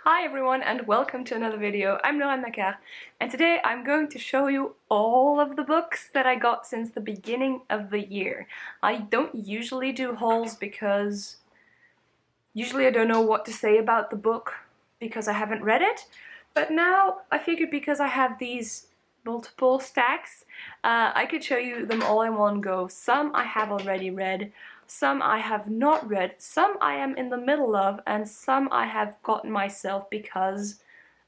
Hi everyone and welcome to another video. I'm Laurent Macar and today I'm going to show you all of the books that I got since the beginning of the year. I don't usually do hauls because usually I don't know what to say about the book because I haven't read it, but now I figured because I have these multiple stacks, I could show you them all in one go. Some I have already read, some I have not read, some I am in the middle of, and some I have gotten myself because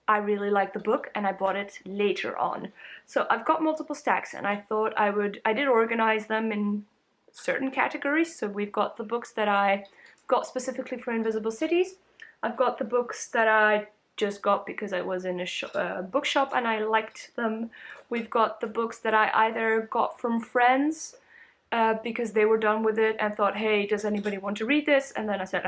I really like the book and I bought it later on. So I've got multiple stacks and I thought I did organize them in certain categories. So we've got the books that I got specifically for Invisible Cities. I've got the books that I just got because I was in a bookshop and I liked them. We've got the books that I either got from friends because they were done with it and thought, hey, does anybody want to read this? And then I said,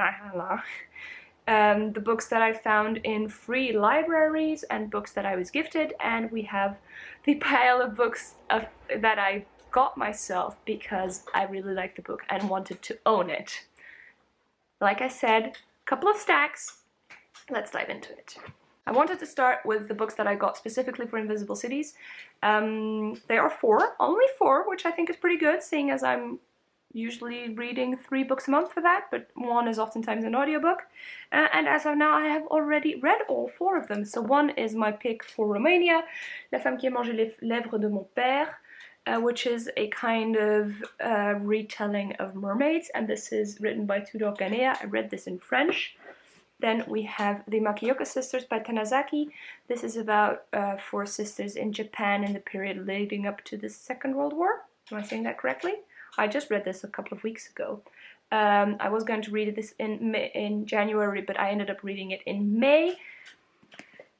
the books that I found in free libraries and books that I was gifted, and we have the pile of books that I got myself because I really liked the book and wanted to own it. Like I said, a couple of stacks. Let's dive into it. I wanted to start with the books that I got specifically for Invisible Cities. There are only four, which I think is pretty good, seeing as I'm usually reading 3 books a month for that, but one is oftentimes an audiobook. And as of now, I have already read all 4 of them. So one is my pick for Romania, La femme qui a mangé les lèvres de mon père, which is a kind of retelling of mermaids, and this is written by Tudor Ganea. I read this in French. Then we have The Makioka Sisters by Tanazaki. This is about 4 sisters in Japan in the period leading up to the Second World War. Am I saying that correctly? I just read this a couple of weeks ago. I was going to read this in January, but I ended up reading it in May.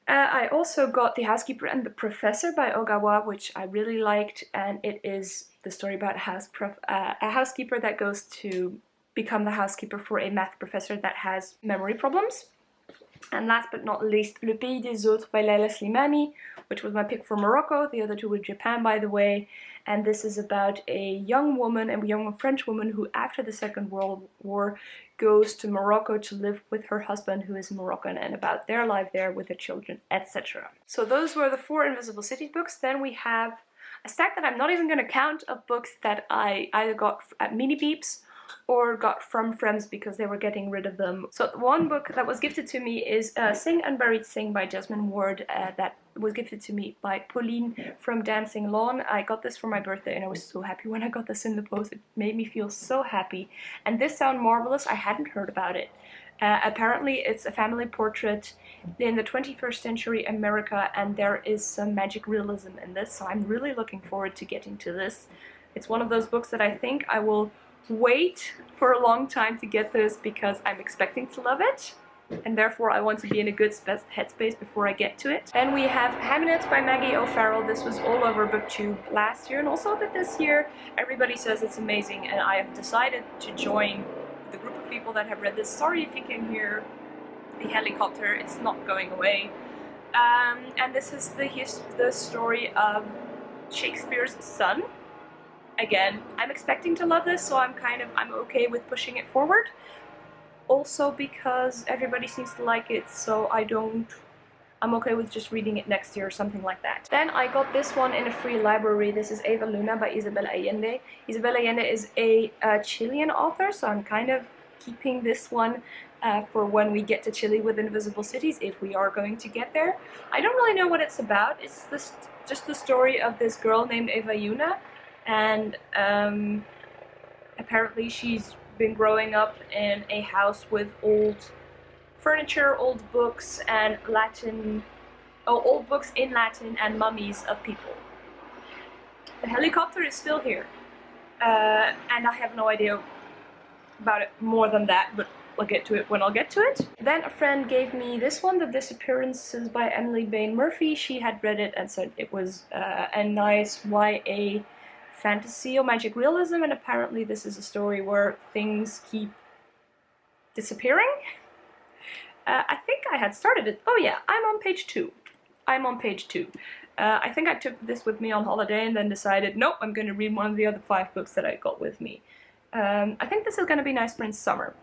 I also got The Housekeeper and the Professor by Ogawa, which I really liked, and it is the story about a housekeeper that goes to become the housekeeper for a math professor that has memory problems. And last but not least, Le Pays des Autres by Leila Slimani, which was my pick for Morocco. The other 2 were Japan, by the way. And this is about a young woman, a young French woman, who after the Second World War goes to Morocco to live with her husband, who is Moroccan, and about their life there with their children, etc. So those were the 4 Invisible Cities books. Then we have a stack that I'm not even going to count of books that I either got at Mini Peeps or got from friends because they were getting rid of them. So one book that was gifted to me is Sing Unburied Sing by Jasmine Ward, that was gifted to me by Pauline from Dancing Lawn. I got this for my birthday and I was so happy when I got this in the post. It made me feel so happy. And this sounded marvelous. I hadn't heard about it. Apparently it's a family portrait in the 21st century America, and there is some magic realism in this, so I'm really looking forward to getting to this. It's one of those books that I think I will wait for a long time to get this because I'm expecting to love it, and therefore I want to be in a good headspace before I get to it. Then we have Hamnet by Maggie O'Farrell. This was all over BookTube last year and also a bit this year. Everybody says it's amazing, and I have decided to join the group of people that have read this. Sorry if you can hear the helicopter, it's not going away. And this is the story of Shakespeare's son. Again, I'm expecting to love this, so I'm okay with pushing it forward. Also because everybody seems to like it, so I'm okay with just reading it next year or something like that. Then I got this one in a free library. This is Eva Luna by Isabel Allende. Isabel Allende is a Chilean author, so I'm kind of keeping this one for when we get to Chile with Invisible Cities, if we are going to get there. I don't really know what it's about. It's just the story of this girl named Eva Luna, and apparently she's been growing up in a house with old furniture, old books, and old books in Latin and mummies of people. The helicopter is still here, and I have no idea about it more than that, but I'll get to it when I'll get to it. Then a friend gave me this one, The Disappearances by Emily Bain Murphy. She had read it and said it was a nice YA fantasy or magic realism, and apparently this is a story where things keep disappearing. I think I had started it. Oh yeah, I'm on page 2. I think I took this with me on holiday and then decided, nope, I'm going to read one of the other 5 books that I got with me. I think this is going to be nice for in summer.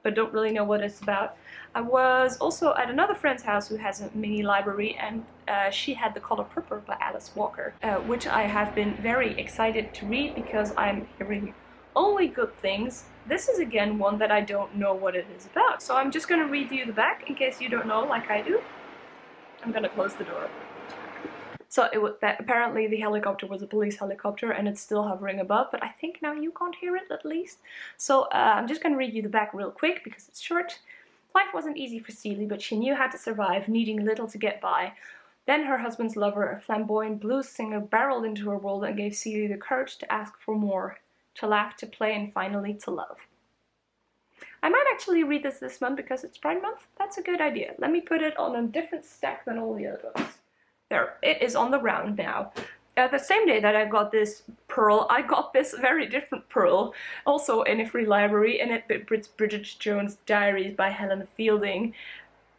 but don't really know what it's about. I was also at another friend's house who has a mini library, and she had The Color Purple by Alice Walker, which I have been very excited to read because I'm hearing only good things. This is again one that I don't know what it is about, so I'm just going to read you the back in case you don't know like I do. I'm going to close the door. So it was that apparently the helicopter was a police helicopter and it's still hovering above, but I think now you can't hear it at least. So I'm just going to read you the back real quick because it's short. Life wasn't easy for Celie, but she knew how to survive, needing little to get by. Then her husband's lover, a flamboyant blues singer, barreled into her world and gave Celie the courage to ask for more, to laugh, to play, and finally to love. I might actually read this month because it's Pride Month. That's a good idea. Let me put it on a different stack than all the other books. There, it is on the ground now. The same day that I got this pearl, I got this very different pearl, also in a free library, and it's Bridget Jones' Diaries by Helen Fielding.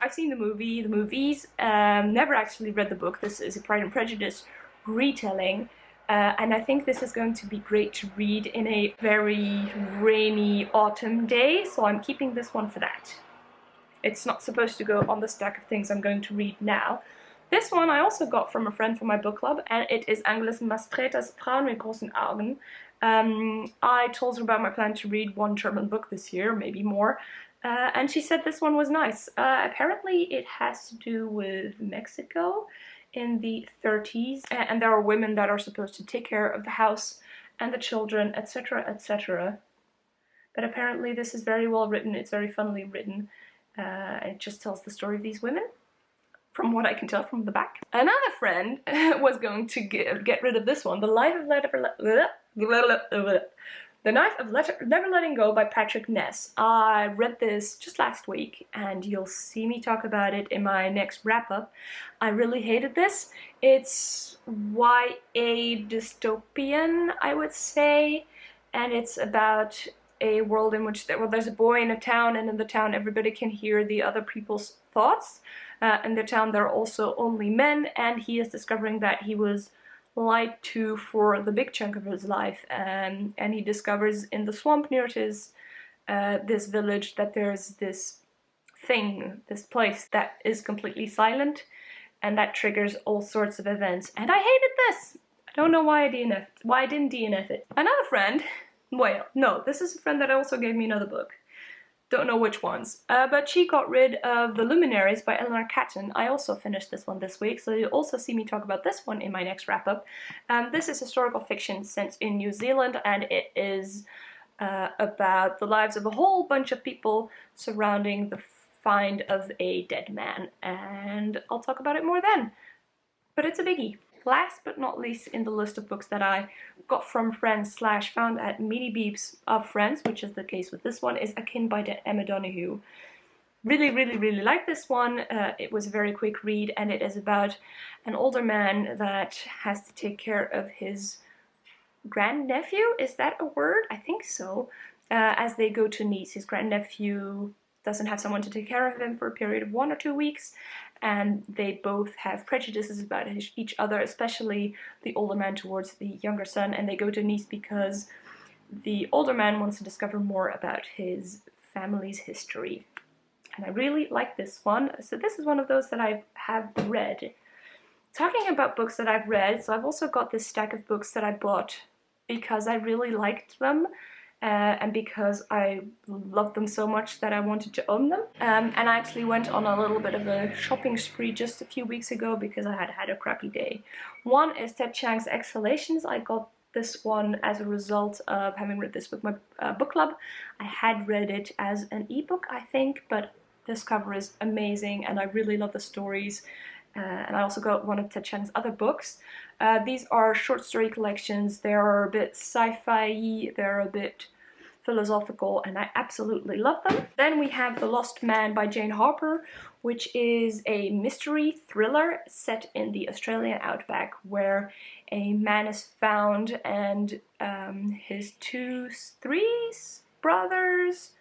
I've seen the movies, never actually read the book. This is a Pride and Prejudice retelling, and I think this is going to be great to read in a very rainy autumn day, so I'm keeping this one for that. It's not supposed to go on the stack of things I'm going to read now. This one I also got from a friend from my book club, and it is Agnes Mastretas Frauen mit großen Augen. I told her about my plan to read one German book this year, maybe more, and she said this one was nice. Apparently it has to do with Mexico in the 30s, and there are women that are supposed to take care of the house and the children, etc., etc. But apparently this is very well written, it's very funnily written, and it just tells the story of these women, from what I can tell from the back. Another friend was going to get rid of this one, The Knife of Never Letting Go by Patrick Ness. I read this just last week, and you'll see me talk about it in my next wrap-up. I really hated this. It's YA dystopian, I would say, and it's about a world in which there's a boy in a town, and in the town everybody can hear the other people's thoughts. In the town there are also only men, and he is discovering that he was lied to for the big chunk of his life, and he discovers in the swamp near his this village that there's this thing, this place that is completely silent, and that triggers all sorts of events. And I hated this! I don't know why I didn't DNF it. Another friend, well, no, this is a friend that also gave me another book. Don't know which ones, but she got rid of The Luminaries by Eleanor Catton. I also finished this one this week, so you'll also see me talk about this one in my next wrap-up. This is historical fiction set in New Zealand, and it is about the lives of a whole bunch of people surrounding the find of a dead man, and I'll talk about it more then. But it's a biggie. Last but not least in the list of books that I got from friends / found at mini beeps of friends, which is the case with this one, is Akin by Emma Donoghue. Really like this one. It was a very quick read, and it is about an older man that has to take care of his grandnephew. Is that a word? I think so. As they go to Nice, his grandnephew doesn't have someone to take care of him for a period of 1 or 2 weeks, and they both have prejudices about each other, especially the older man towards the younger son, and they go to Nice because the older man wants to discover more about his family's history. And I really like this one, so this is one of those that I have read. Talking about books that I've read, so I've also got this stack of books that I bought because I really liked them, and because I loved them so much that I wanted to own them. And I actually went on a little bit of a shopping spree just a few weeks ago because I had had a crappy day. One is Ted Chiang's Exhalations. I got this one as a result of having read this with my book club. I had read it as an ebook, I think, but this cover is amazing and I really love the stories. And I also got one of Ted Chiang's other books. These are short story collections. They are a bit sci-fi-y, they're a bit philosophical, and I absolutely love them. Then we have The Lost Man by Jane Harper, which is a mystery thriller set in the Australian outback where a man is found and his three brothers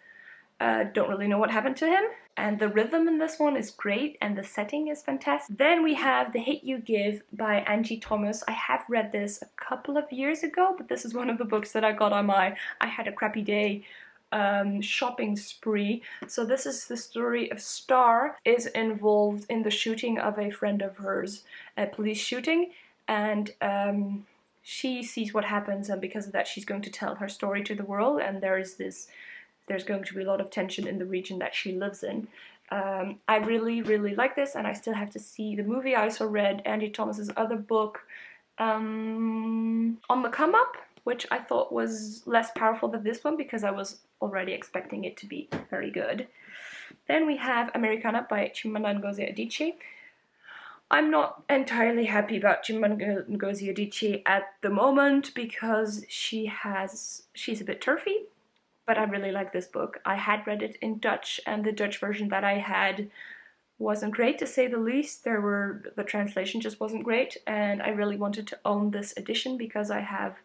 don't really know what happened to him. And the rhythm in this one is great and the setting is fantastic. Then we have The Hate You Give by Angie Thomas. I have read this a couple of years ago, but this is one of the books that I got on my I had a crappy day shopping spree. So this is the story of Star is involved in the shooting of a friend of hers, a police shooting, and she sees what happens, and because of that she's going to tell her story to the world, and there's going to be a lot of tension in the region that she lives in. I really like this, and I still have to see the movie. I also read Andy Thomas's other book, On the Come Up, which I thought was less powerful than this one because I was already expecting it to be very good. Then we have Americana by Chimamanda Ngozi Adichie. I'm not entirely happy about Chimamanda Ngozi Adichie at the moment because she's a bit turfy. But I really like this book. I had read it in Dutch, and the Dutch version that I had wasn't great, to say the least. The translation just wasn't great, and I really wanted to own this edition because I have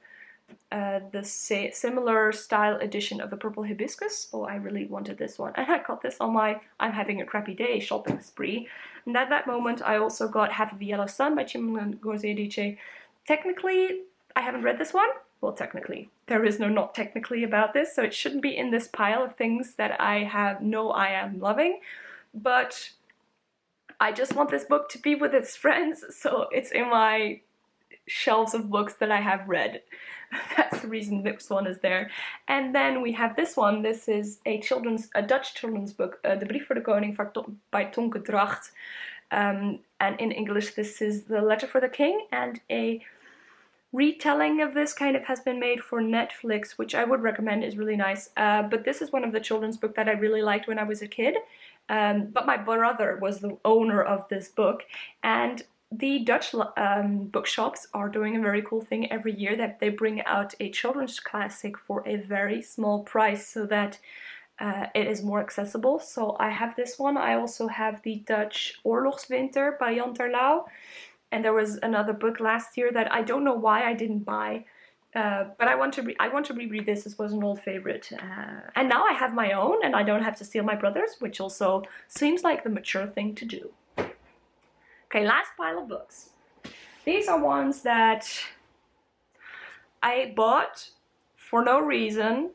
the similar style edition of the Purple Hibiscus. Oh, I really wanted this one, and I got this on my I'm having a crappy day shopping spree. And at that moment, I also got Half of a Yellow Sun by Chimamanda Ngozi Adichie. Technically, I haven't read this one. Well, technically. There is no not technically about this, so it shouldn't be in this pile of things that I am loving. But I just want this book to be with its friends, so it's in my shelves of books that I have read. That's the reason this one is there. And then we have this one. This is a Dutch children's book, De Brief voor de Koning by Tonke Dracht. And in English this is The Letter for the King, and a retelling of this kind of has been made for Netflix, which I would recommend, is really nice. But this is one of the children's books that I really liked when I was a kid. But my brother was the owner of this book, and the Dutch bookshops are doing a very cool thing every year, that they bring out a children's classic for a very small price so that it is more accessible. So I have this one. I also have the Dutch Oorlogswinter by Jan Terlouw. And there was another book last year that I don't know why I didn't buy, but I want to reread this. This was an old favorite, and now I have my own, and I don't have to steal my brother's, which also seems like the mature thing to do. Okay, last pile of books. These are ones that I bought for no reason,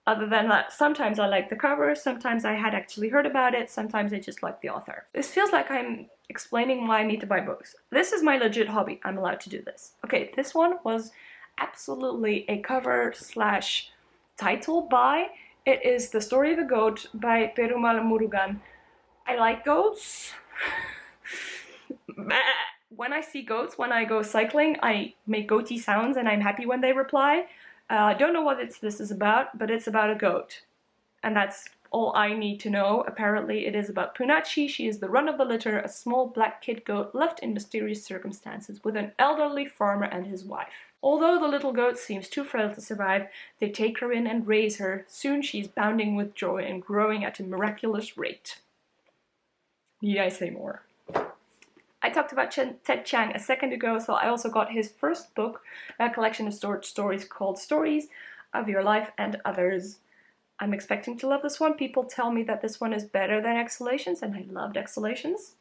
other than that sometimes I like the cover, sometimes I had actually heard about it, sometimes I just like the author. This feels like I'm explaining why I need to buy books. This is my legit hobby. I'm allowed to do this. Okay, this one was absolutely a cover slash title buy. It is The Story of a Goat by Perumal Murugan. I like goats. When I see goats, when I go cycling, I make goaty sounds and I'm happy when they reply. I don't know what this is about, but it's about a goat. And that's all I need to know. Apparently it is about Punachi. She is the run of the litter, a small black kid goat left in mysterious circumstances with an elderly farmer and his wife. Although the little goat seems too frail to survive, they take her in and raise her. Soon she's bounding with joy and growing at a miraculous rate. Need I say more? I talked about Ted Chiang a second ago, so I also got his first book, a collection of short stories called Stories of Your Life and Others. I'm expecting to love this one. People tell me that this one is better than Exhalations, and I loved Exhalations.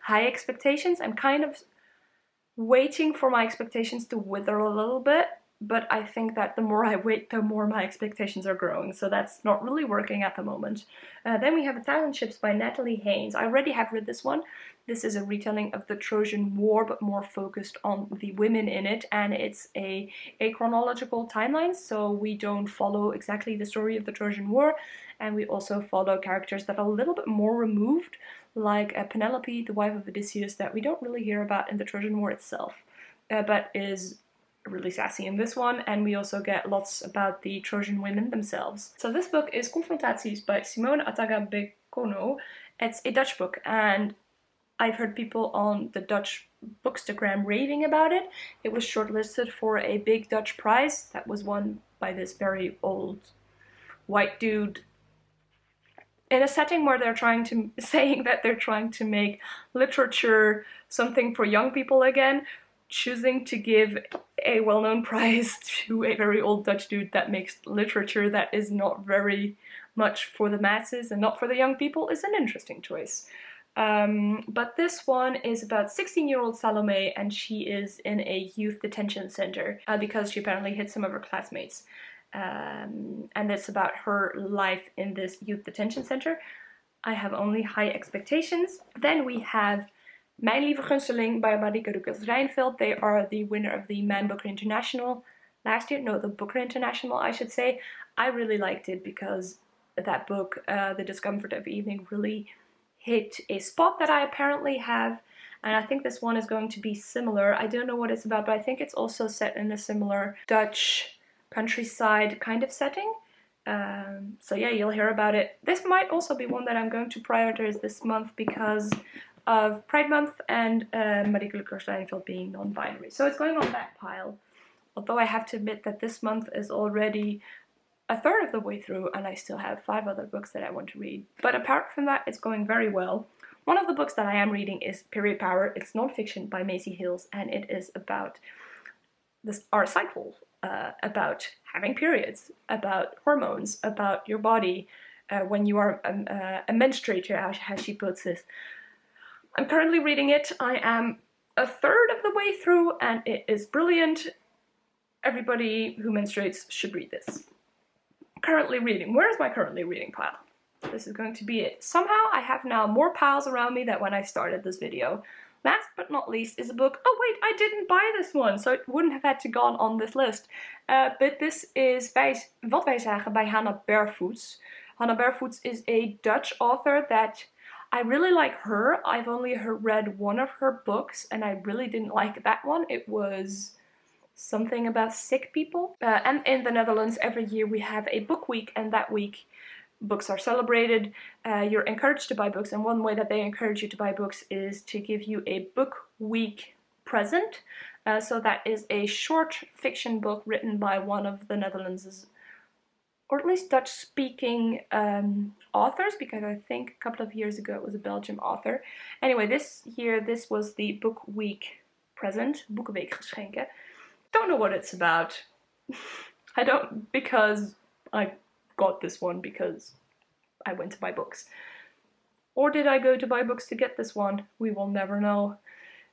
High expectations. I'm kind of waiting for my expectations to wither a little bit, but I think that the more I wait, the more my expectations are growing, so that's not really working at the moment. Then we have 1,000 Ships by Natalie Haynes. I already have read this one. This is a retelling of the Trojan War, but more focused on the women in it, and it's a chronological timeline, so we don't follow exactly the story of the Trojan War, and we also follow characters that are a little bit more removed, like Penelope, the wife of Odysseus, that we don't really hear about in the Trojan War itself, but is really sassy in this one, and we also get lots about the Trojan women themselves. So this book is Confrontaties by Simone Ataga Bekono. It's a Dutch book, and I've heard people on the Dutch Bookstagram raving about it. It was shortlisted for a big Dutch prize that was won by this very old white dude in a setting where they're saying that they're trying to make literature something for young people again, choosing to give a well-known prize to a very old Dutch dude that makes literature that is not very much for the masses and not for the young people is an interesting choice. But this one is about 16-year-old Salome, and she is in a youth detention center because she apparently hit some of her classmates. and it's about her life in this youth detention center. I have only high expectations. Then we have Mijn Lieve Gunsteling by Marieke Rukels-Reinfeldt. They are the winner of the Man Booker International last year. No, the Booker International, I should say. I really liked it because that book, The Discomfort of Evening, really hit a spot that I apparently have. And I think this one is going to be similar. I don't know what it's about, but I think it's also set in a similar Dutch countryside kind of setting. So yeah, you'll hear about it. This might also be one that I'm going to prioritize this month because of Pride Month and Marieke Rukels-Reinfeldt being non-binary. So it's going on that pile. Although I have to admit that this month is already a third of the way through and I still have 5 other books that I want to read. But apart from that, it's going very well. One of the books that I am reading is Period Power. It's non-fiction by Maisie Hills, and it is about our cycle, about having periods, about hormones, about your body when you are a menstruator, as she puts this. I'm currently reading it. I am a third of the way through, and it is brilliant. Everybody who menstruates should read this. Currently reading. Where is my currently reading pile? This is going to be it. Somehow I have now more piles around me than when I started this video. Last but not least is a book. Oh wait, I didn't buy this one, so it wouldn't have had to gone on this list. But this is Wat Wij Zagen by Hannah Barefoots. Hannah Barefoots is a Dutch author that I really like her. I've only read one of her books and I really didn't like that one. It was something about sick people. And in the Netherlands every year we have a book week, and that week books are celebrated. You're encouraged to buy books, and one way that they encourage you to buy books is to give you a book week present. So that is a short fiction book written by one of the Netherlands', or at least Dutch-speaking authors, because I think a couple of years ago it was a Belgian author. Anyway, this year this was the book week present, Boekenweekgeschenken. Don't know what it's about. I don't, because I got this one because I went to buy books. Or did I go to buy books to get this one? We will never know.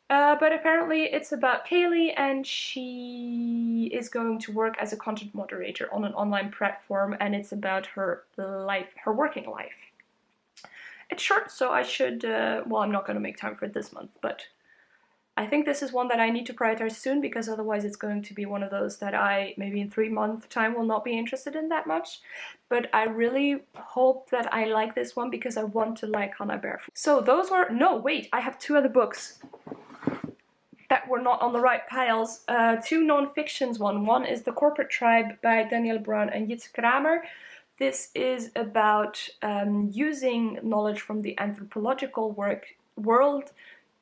But apparently it's about Kaylee, and she is going to work as a content moderator on an online platform, and it's about her life, her working life. It's short, so I should, well, I'm not going to make time for it this month, but I think this is one that I need to prioritize soon, because otherwise it's going to be one of those that I, maybe in 3 months time, will not be interested in that much. But I really hope that I like this one because I want to like Hannah Barefoot. So those were, no wait, I have 2 other books that were not on the right piles. 2 non-fictions. One is The Corporate Tribe by Danielle Brown and Jitse Kramer. This is about using knowledge from the anthropological world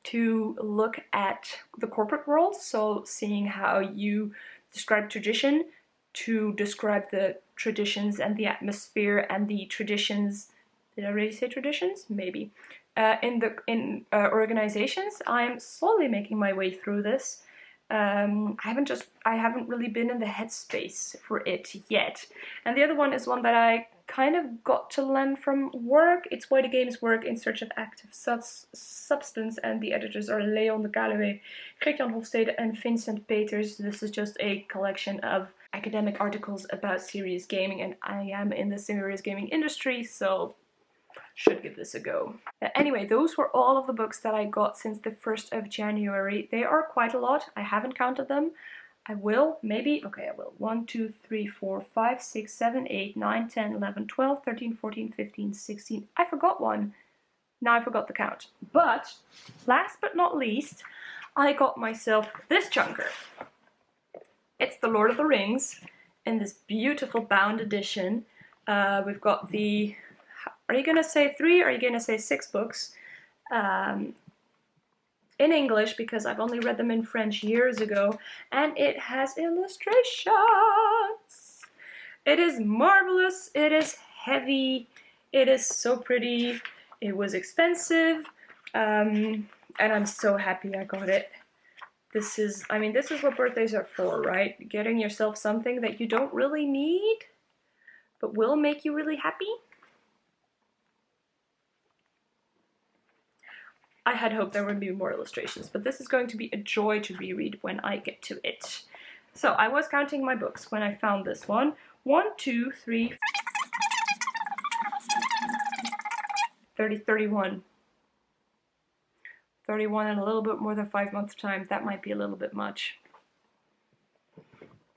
to look at the corporate world, so seeing how you describe tradition to describe the traditions and the atmosphere and the traditions. Did I already say traditions? Maybe. In organizations. I'm slowly making my way through this. I haven't really been in the headspace for it yet. And the other one is one that I kind of got to learn from work. It's Why the Games Work in Search of Active Substance, and the editors are Leon de Caluwe, Geert-Jan Hofstede and Vincent Peters. This is just a collection of academic articles about serious gaming, and I am in the serious gaming industry, so should give this a go. Anyway, those were all of the books that I got since the 1st of January. They are quite a lot. I haven't counted them. I will, maybe, okay, I will. 1, 2, 3, 4, 5, 6, 7, 8, 9, 10, 11, 12, 13, 14, 15, 16. I forgot one. Now I forgot the count. But, last but not least, I got myself this chunker. It's The Lord of the Rings in this beautiful bound edition. We've got the, are you going to say 3 or are you going to say 6 books? In English, because I've only read them in French years ago, and it has illustrations. It is marvelous, it is heavy, it is so pretty, it was expensive, and I'm so happy I got it. This is, I mean, this is what birthdays are for, right? Getting yourself something that you don't really need, but will make you really happy. I had hoped there would be more illustrations, but this is going to be a joy to reread when I get to it. So I was counting my books when I found this one. 1, 2, 3, 30, 31. 31 in a little bit more than 5 months' time. That might be a little bit much.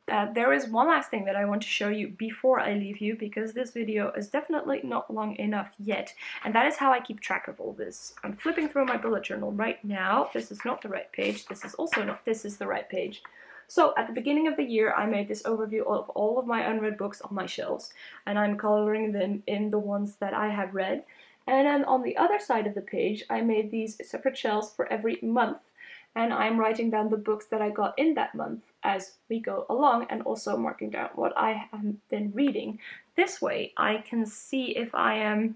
There is one last thing that I want to show you before I leave you, because this video is definitely not long enough yet, and that is how I keep track of all this. I'm flipping through my bullet journal right now. This is not the right page. This is also not. This is the right page. So at the beginning of the year, I made this overview of all of my unread books on my shelves, and I'm coloring them in the ones that I have read. And then on the other side of the page, I made these separate shelves for every month, and I'm writing down the books that I got in that month as we go along, and also marking down what I have been reading. This way I can see if I am,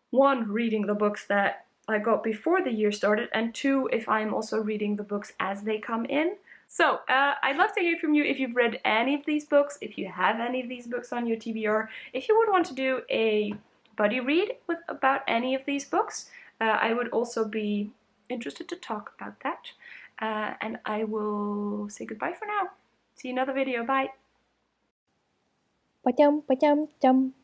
1, reading the books that I got before the year started, and 2, if I'm also reading the books as they come in. So, I'd love to hear from you if you've read any of these books, if you have any of these books on your TBR, if you would want to do a buddy read about any of these books. I would also be interested to talk about that. And I will say goodbye for now. See you in another video. Bye. Ba-chum, ba-chum, chum.